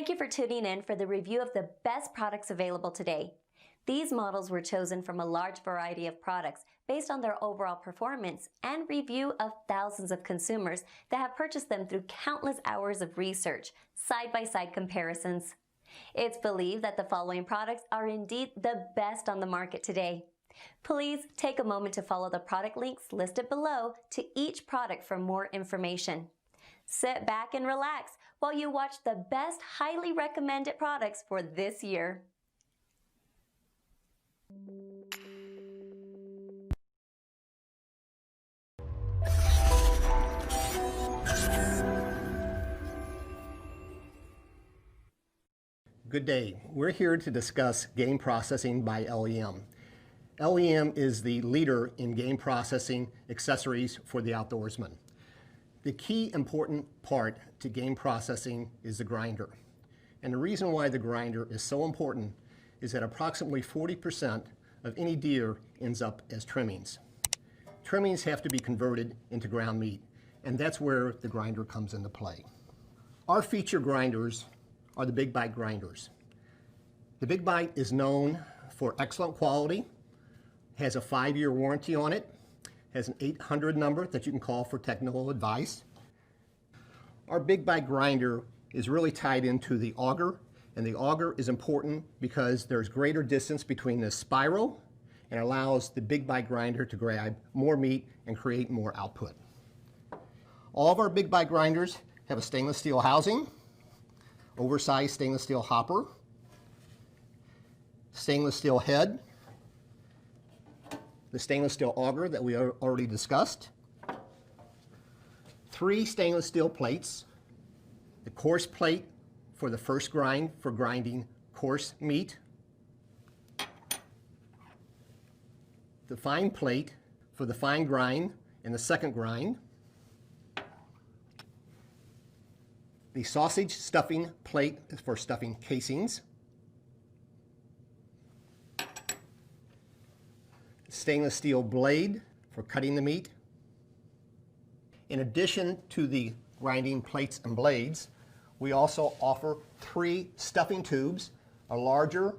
Thank you for tuning in for the review of the best products available today. These models were chosen from a large variety of products based on their overall performance and review of thousands of consumers that have purchased them through countless hours of research, side-by-side comparisons. It's believed that the following products are indeed the best on the market today. Please take a moment to follow the product links listed below to each product for more information. Sit back and relax while you watch the best highly recommended products for this year. Good day. We're here to discuss game processing by LEM. LEM is the leader in game processing accessories for the outdoorsman. The key important part to game processing is the grinder. And the reason why the grinder is so important is that approximately 40% of any deer ends up as trimmings. Trimmings have to be converted into ground meat, and that's where the grinder comes into play. Our feature grinders are the Big Bite grinders. The Big Bite is known for excellent quality, has a 5-year warranty on it, has an 800 number that you can call for technical advice. Our Big Bite grinder is really tied into the auger, and the auger is important because there's greater distance between the spiral and allows the Big Bite grinder to grab more meat and create more output. All of our Big Bite grinders have a stainless steel housing, oversized stainless steel hopper, stainless steel head, the stainless steel auger that we already discussed, 3 stainless steel plates, the coarse plate for the first grind for grinding coarse meat, the fine plate for the fine grind and the second grind, the sausage stuffing plate for stuffing casings, stainless steel blade for cutting the meat. In addition to the grinding plates and blades, we also offer 3 stuffing tubes, a larger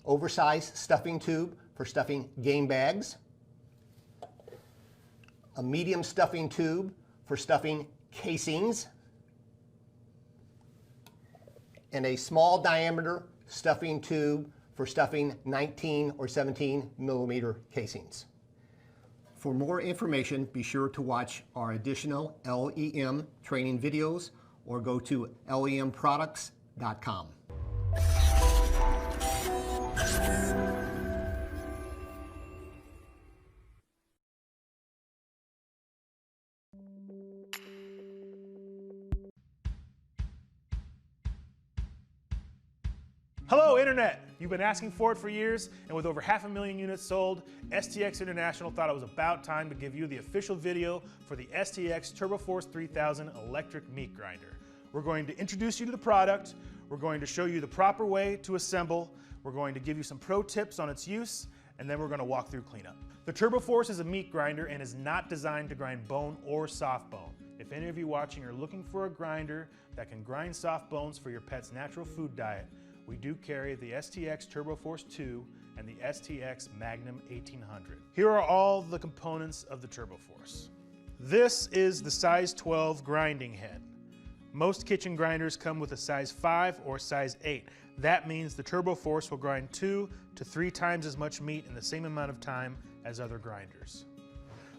oversized stuffing tube for stuffing game bags, a medium stuffing tube for stuffing casings, and a small diameter stuffing tube for stuffing 19 or 17 millimeter casings. For more information, be sure to watch our additional LEM training videos or go to lemproducts.com. Hello, Internet! You've been asking for it for years, and with over 500,000 units sold, STX International thought it was about time to give you the official video for the STX Turboforce 3000 electric meat grinder. We're going to introduce you to the product, we're going to show you the proper way to assemble, we're going to give you some pro tips on its use, and then we're going to walk through cleanup. The Turboforce is a meat grinder and is not designed to grind bone or soft bone. If any of you watching are looking for a grinder that can grind soft bones for your pet's natural food diet, we do carry the STX Turboforce 2 and the STX Magnum 1800. Here are all the components of the Turboforce. This is the size 12 grinding head. Most kitchen grinders come with a size 5 or size 8. That means the Turboforce will grind 2 to 3 times as much meat in the same amount of time as other grinders.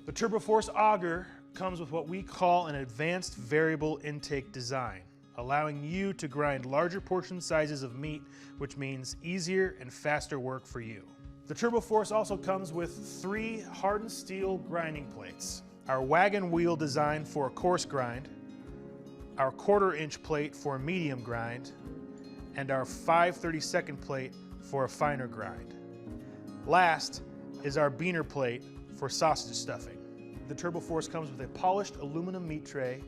The Turboforce auger comes with what we call an advanced variable intake design, allowing you to grind larger portion sizes of meat, which means easier and faster work for you. The Turboforce also comes with 3 hardened steel grinding plates. Our wagon wheel design for a coarse grind, our 1/4 inch plate for a medium grind, and our 5/32 plate for a finer grind. Last is our beaner plate for sausage stuffing. The Turboforce comes with a polished aluminum meat tray,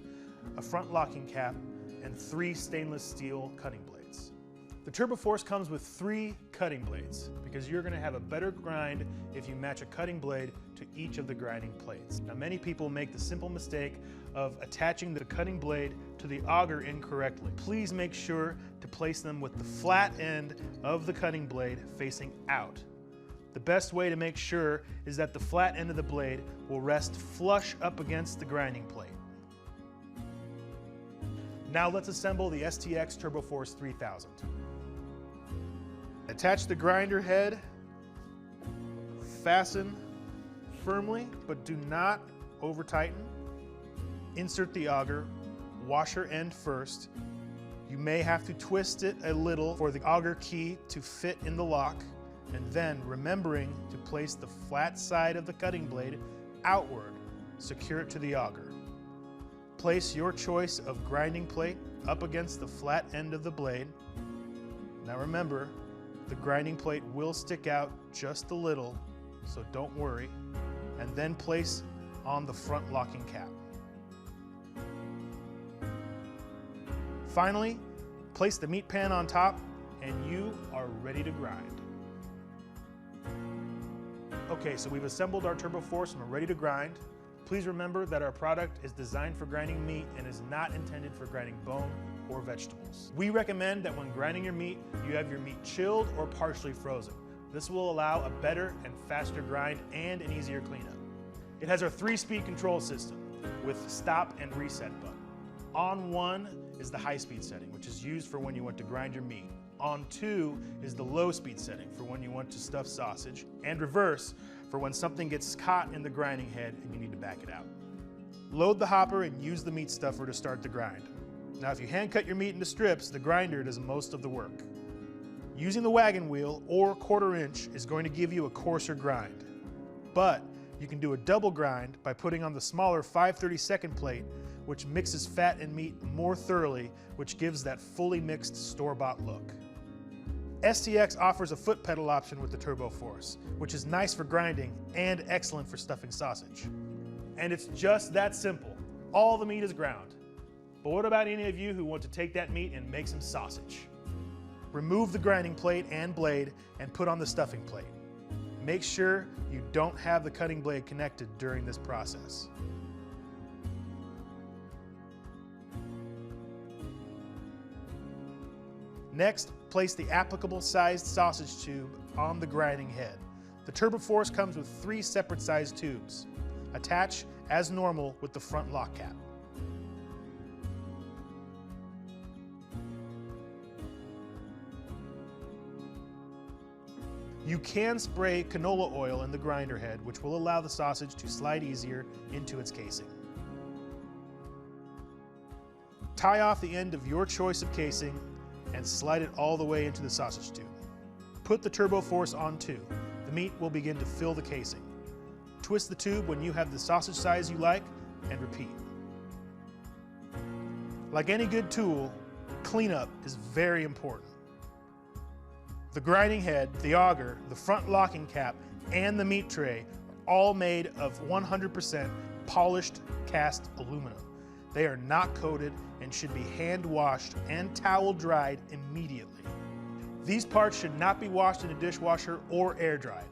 a front locking cap, and 3 stainless steel cutting blades. The Turboforce comes with 3 cutting blades because you're going to have a better grind if you match a cutting blade to each of the grinding plates. Now, many people make the simple mistake of attaching the cutting blade to the auger incorrectly. Please make sure to place them with the flat end of the cutting blade facing out. The best way to make sure is that the flat end of the blade will rest flush up against the grinding plate. Now let's assemble the STX Turboforce 3000. Attach the grinder head, fasten firmly, but do not over tighten. Insert the auger, washer end first. You may have to twist it a little for the auger key to fit in the lock, and then remembering to place the flat side of the cutting blade outward, secure it to the auger. Place your choice of grinding plate up against the flat end of the blade. Now remember, the grinding plate will stick out just a little, so don't worry, and then place on the front locking cap. Finally, place the meat pan on top and you are ready to grind. Okay, so we've assembled our Turboforce and we're ready to grind. Please remember that our product is designed for grinding meat and is not intended for grinding bone or vegetables. We recommend that when grinding your meat, you have your meat chilled or partially frozen. This will allow a better and faster grind and an easier cleanup. It has our 3-speed control system with stop and reset button. On 1 is the high-speed setting, which is used for when you want to grind your meat. On 2 is the low-speed setting for when you want to stuff sausage, and reverse for when something gets caught in the grinding head and you need to back it out. Load the hopper and use the meat stuffer to start the grind. Now if you hand cut your meat into strips, the grinder does most of the work. Using the wagon wheel or 1/4 inch is going to give you a coarser grind. But you can do a double grind by putting on the smaller 5/32 plate, which mixes fat and meat more thoroughly, which gives that fully mixed store-bought look. STX offers a foot pedal option with the Turboforce, which is nice for grinding and excellent for stuffing sausage. And it's just that simple. All the meat is ground. But what about any of you who want to take that meat and make some sausage? Remove the grinding plate and blade and put on the stuffing plate. Make sure you don't have the cutting blade connected during this process. Next, place the applicable sized sausage tube on the grinding head. The Turboforce comes with 3 separate sized tubes. Attach as normal with the front lock cap. You can spray canola oil in the grinder head, which will allow the sausage to slide easier into its casing. Tie off the end of your choice of casing and slide it all the way into the sausage tube. Put the Turboforce on too. The meat will begin to fill the casing. Twist the tube when you have the sausage size you like and repeat. Like any good tool, cleanup is very important. The grinding head, the auger, the front locking cap, and the meat tray are all made of 100% polished cast aluminum. They are not coated and should be hand washed and towel dried immediately. These parts should not be washed in a dishwasher or air dried,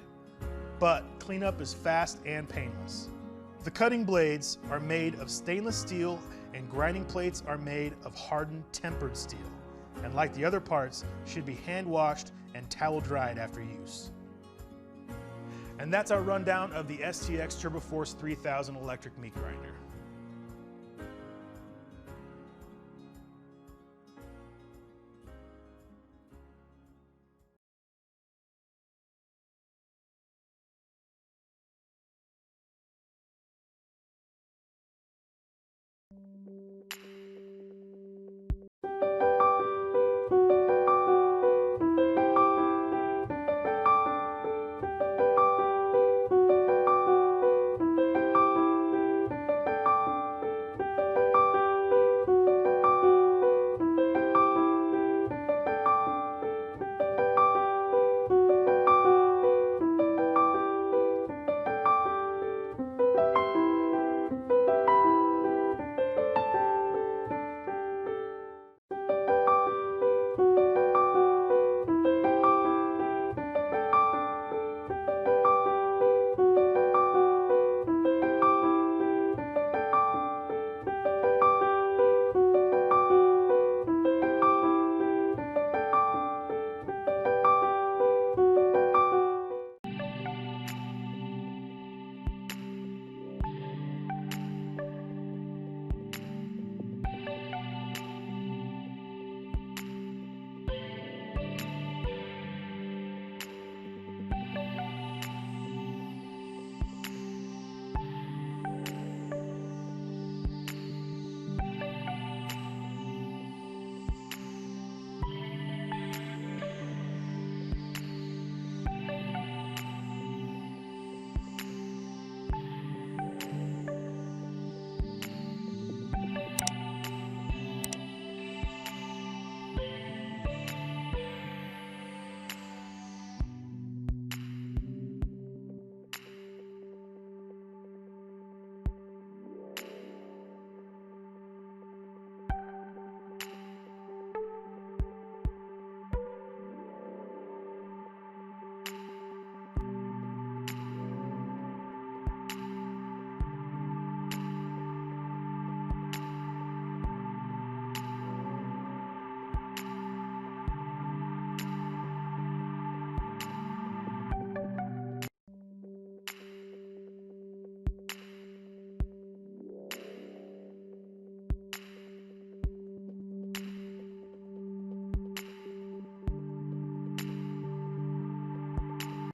but cleanup is fast and painless. The cutting blades are made of stainless steel and grinding plates are made of hardened tempered steel, and like the other parts, should be hand washed and towel dried after use. And that's our rundown of the STX Turboforce 3000 electric meat grinder.